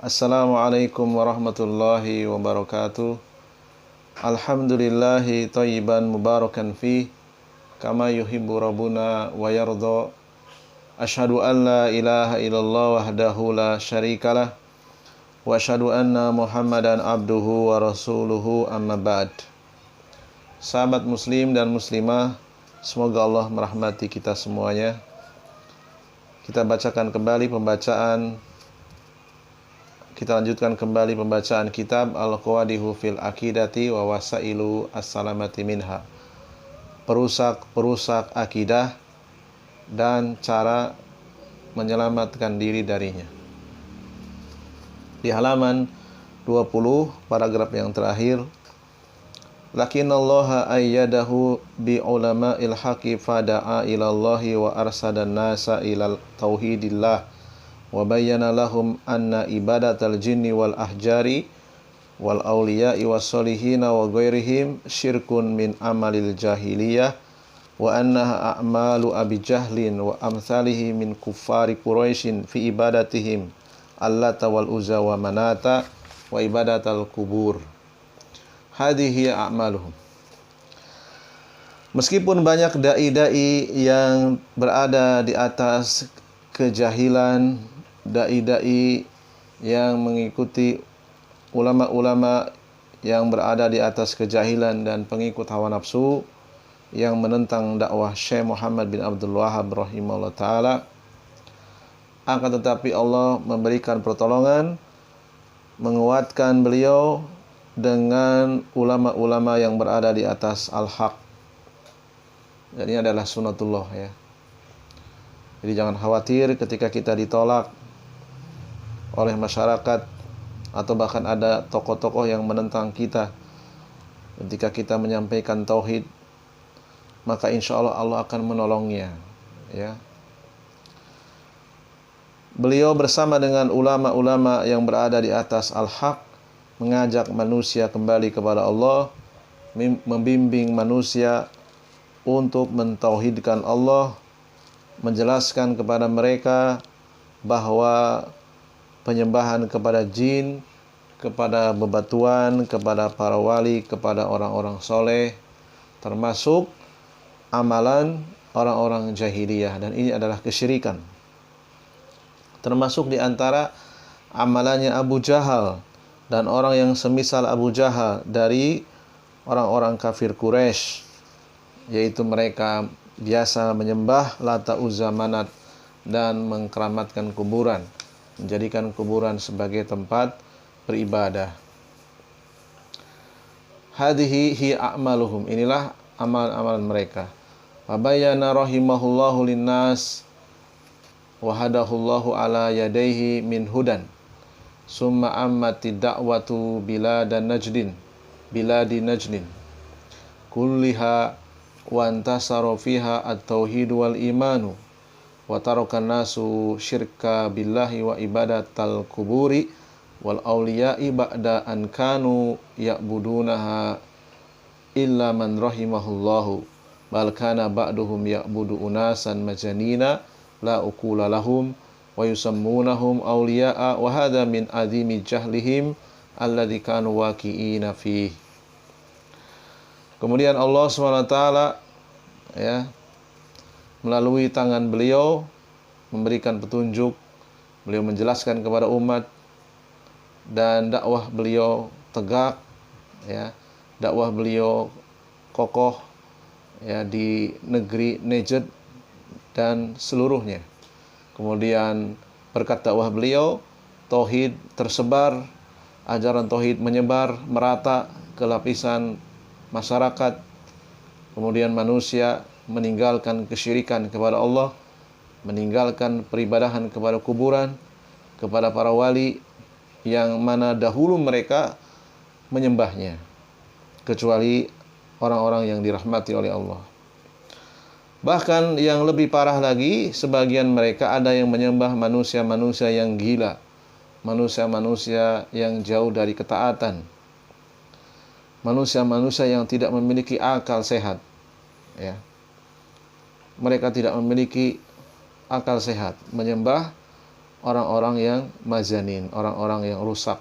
Assalamualaikum warahmatullahi wabarakatuh. Alhamdulillahi thayyiban mubarakan fi kama yuhibbu rabbuna wa yardha. Asyhadu an la ilaha illallah wahdahu la syarikalah wa asyhadu anna Muhammadan abduhu wa rasuluhu amma ba'd. Sahabat muslim dan muslimah, semoga Allah merahmati kita semuanya. Kita lanjutkan kembali pembacaan kitab Al-Qawadihu fil Aqidati wa Wasailu As-Salamati Minha. Perusak akidah dan cara menyelamatkan diri darinya. Di halaman 20, paragraf yang terakhir, Lakinnallaha ayyadahu bi ulama'il haqqi fada'a ilallahi wa arsadan nasa ilal tauhidillah wa bayyana lahum anna ibadatal jinni wal ahjari wal awliya'i was solihina wa ghairihim syirkun min amalil jahiliyah wa annaha a'malu abi jahlin wa amsalihi min kuffari quraisyin fi ibadatihim allata wal uzza wa manata wa ibadatal kubur. Hadhihi a'maluhum. Meskipun banyak dai-dai yang berada di atas kejahilan, dai-dai yang mengikuti ulama-ulama yang berada di atas kejahilan dan pengikut hawa nafsu yang menentang dakwah Syekh Muhammad bin Abdul Wahhab rahimahullah ta'ala, akan tetapi Allah memberikan pertolongan, menguatkan beliau dengan ulama-ulama yang berada di atas al-haq. Dan ini adalah sunnatullah, ya. Jadi jangan khawatir ketika kita ditolak oleh masyarakat atau bahkan ada tokoh-tokoh yang menentang kita. Ketika kita menyampaikan tauhid, maka insya Allah Allah akan menolongnya, ya. Beliau bersama dengan ulama-ulama yang berada di atas al-haq mengajak manusia kembali kepada Allah, membimbing manusia untuk mentauhidkan Allah, menjelaskan kepada mereka bahwa penyembahan kepada jin, kepada bebatuan, kepada para wali, kepada orang-orang soleh termasuk amalan orang-orang jahiliyah, dan ini adalah kesyirikan. Termasuk di antara amalannya Abu Jahal dan orang yang semisal Abu Jahal dari orang-orang kafir Quraisy, yaitu mereka biasa menyembah Lata, Uzza, Manat dan mengkeramatkan kuburan, menjadikan kuburan sebagai tempat beribadah. Hadhihi hi a'maluhum, inilah amal-amalan mereka. Wabayana rahimahullahu linnas wa hadahullahu ala yadaihi min hudan summa ammati da'watu biladi najdin kulliha wa antasara fiha at-tauhid wal imanu wa tarakan nasu syirka billahi wa ibadatal kuburi wal awliya'i ba'da an kanu ya'budunaha illa man rahimahullahu bal kana ba'duhum ya'budu unasan majanina la uqula lahum wa yusammunahum awliya'a wa hadha min azimi jahlihim alladzi kanu waqi'ina fihi. Kemudian Allah SWT, ya, melalui tangan beliau memberikan petunjuk, beliau menjelaskan kepada umat, dan dakwah beliau tegak, ya, dakwah beliau kokoh, ya, di negeri Najd dan seluruhnya. Kemudian berkat dakwah beliau, tauhid tersebar, ajaran tauhid menyebar merata ke lapisan masyarakat. Kemudian manusia meninggalkan kesyirikan kepada Allah, meninggalkan peribadahan kepada kuburan, kepada para wali yang mana dahulu mereka menyembahnya, kecuali orang-orang yang dirahmati oleh Allah. Bahkan yang lebih parah lagi, sebagian mereka ada yang menyembah manusia-manusia yang gila, manusia-manusia yang jauh dari ketaatan, manusia-manusia yang tidak memiliki akal sehat, ya. Mereka tidak memiliki akal sehat, menyembah orang-orang yang mazanin, orang-orang yang rusak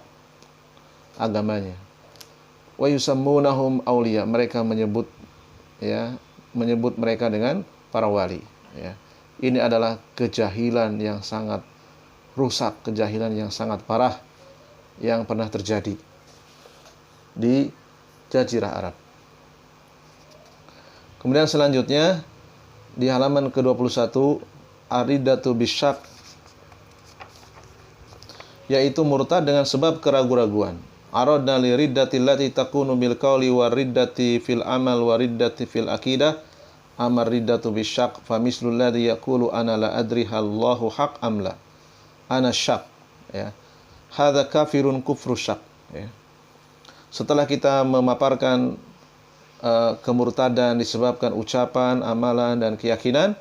agamanya. Wa yusammunahum auliya, mereka menyebut mereka dengan para wali, ya. Ini adalah kejahilan yang sangat rusak, kejahilan yang sangat parah yang pernah terjadi di Jazirah Arab. Kemudian selanjutnya di halaman ke-21, ar-riddatu bisyak, yaitu murtad dengan sebab keraguan-raguan. Aradna li riddati allati takunu bil qawli wa riddati fil amal wa riddati fil aqidah, amar riddatu bisyak fa mislul ladzi yaqulu ana la adri hallahu haq am la ana syak, ya. Hadza kafirun kufru syak, ya. Setelah kita memaparkan kemurtadan disebabkan ucapan, amalan, dan keyakinan,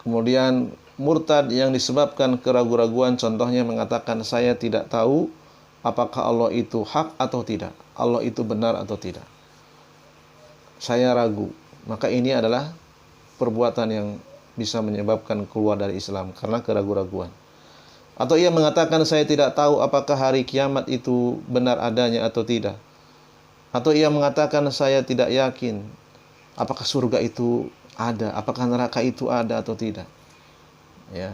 kemudian murtad yang disebabkan keraguan-raguan, contohnya mengatakan saya tidak tahu apakah Allah itu hak atau tidak, Allah itu benar atau tidak, saya ragu, maka ini adalah perbuatan yang bisa menyebabkan keluar dari Islam karena keraguan-raguan. Atau ia mengatakan saya tidak tahu apakah hari kiamat itu benar adanya atau tidak. Atau ia mengatakan saya tidak yakin apakah surga itu ada, apakah neraka itu ada atau tidak, ya.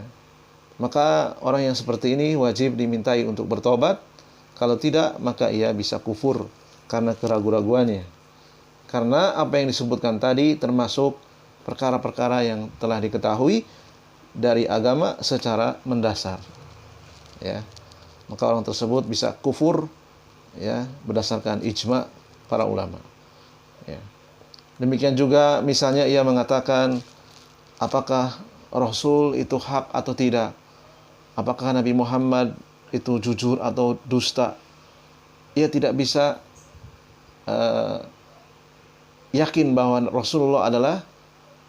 Maka orang yang seperti ini wajib dimintai untuk bertobat. Kalau tidak, maka ia bisa kufur karena keraguan-raguannya. Karena apa yang disebutkan tadi termasuk perkara-perkara yang telah diketahui dari agama secara mendasar, ya. Maka orang tersebut bisa kufur, ya, berdasarkan ijma para ulama, ya. Demikian juga misalnya ia mengatakan apakah Rasul itu hak atau tidak, apakah Nabi Muhammad itu jujur atau dusta. Ia tidak bisa yakin bahwa Rasulullah adalah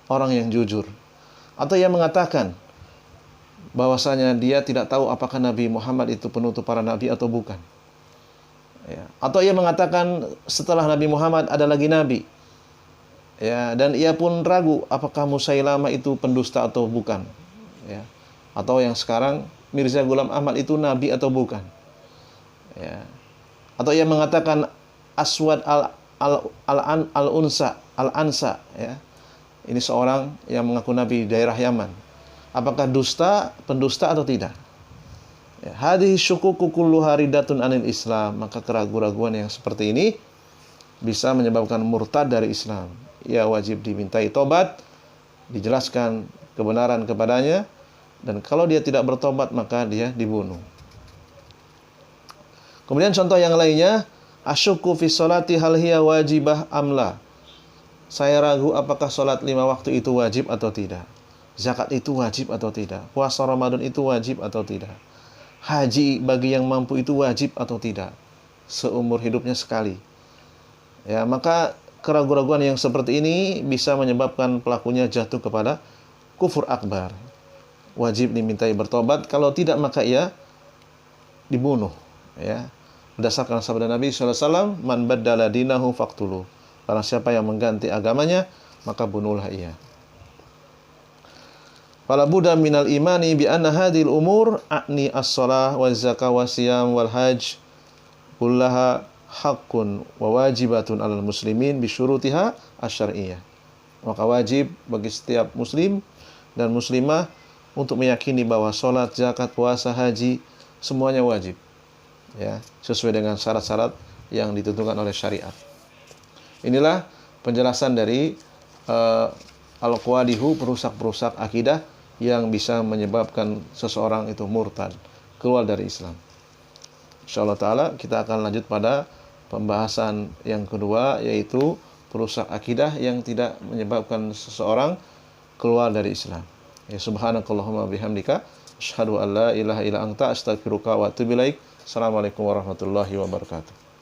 orang yang jujur. Atau ia mengatakan bahwasanya dia tidak tahu apakah Nabi Muhammad itu penutup para nabi atau bukan, ya. Atau ia mengatakan setelah Nabi Muhammad ada lagi nabi, ya, dan ia pun ragu apakah Musailamah itu pendusta atau bukan, ya. Atau yang sekarang Mirza Ghulam Ahmad itu nabi atau bukan, ya. Atau ia mengatakan Aswad al-Ansa, ya. Ini seorang yang mengaku nabi di daerah Yaman. Apakah pendusta atau tidak? Ya, hadhihi syukuku kulluha riddatun anil Islam. Maka keraguan-raguan yang seperti ini bisa menyebabkan murtad dari Islam. Ia wajib dimintai tobat, dijelaskan kebenaran kepadanya, dan kalau dia tidak bertobat maka dia dibunuh. Kemudian contoh yang lainnya, asyukku fi sholati hal hiya wajibah amla. Saya ragu apakah sholat 5 waktu itu wajib atau tidak. Zakat itu wajib atau tidak. Puasa Ramadan itu wajib atau tidak. Haji bagi yang mampu itu wajib atau tidak. Seumur hidupnya sekali. Ya, maka keraguan-raguan yang seperti ini bisa menyebabkan pelakunya jatuh kepada kufur akbar. Wajib dimintai bertobat, kalau tidak maka ia dibunuh, ya. Berdasarkan sabda Nabi SAW, man baddala dinahu faqtuluh. Barang siapa yang mengganti agamanya, maka bunuhlah ia. Fala budda minal imani bi anna hadhil umur a'ni as-shalah wa zakah wa siyam wal hajj kullaha haqqun wa wajibatun 'alal muslimin bi syurutiha asy-syar'iyyah. Maka wajib bagi setiap muslim dan muslimah untuk meyakini bahwa salat, zakat, puasa, haji semuanya wajib, ya, sesuai dengan syarat-syarat yang ditentukan oleh syariat. Inilah penjelasan dari al-qawadihu, perusak-perusak akidah yang bisa menyebabkan seseorang itu murtad, keluar dari Islam. Insyaallah taala kita akan lanjut pada pembahasan yang kedua, yaitu perusak akidah yang tidak menyebabkan seseorang keluar dari Islam. Ya, subhanakallahumma bihamdika asyhadu an la ilaha illa anta astaghfiruka wa atubu ilaik. Assalamualaikum warahmatullahi wabarakatuh.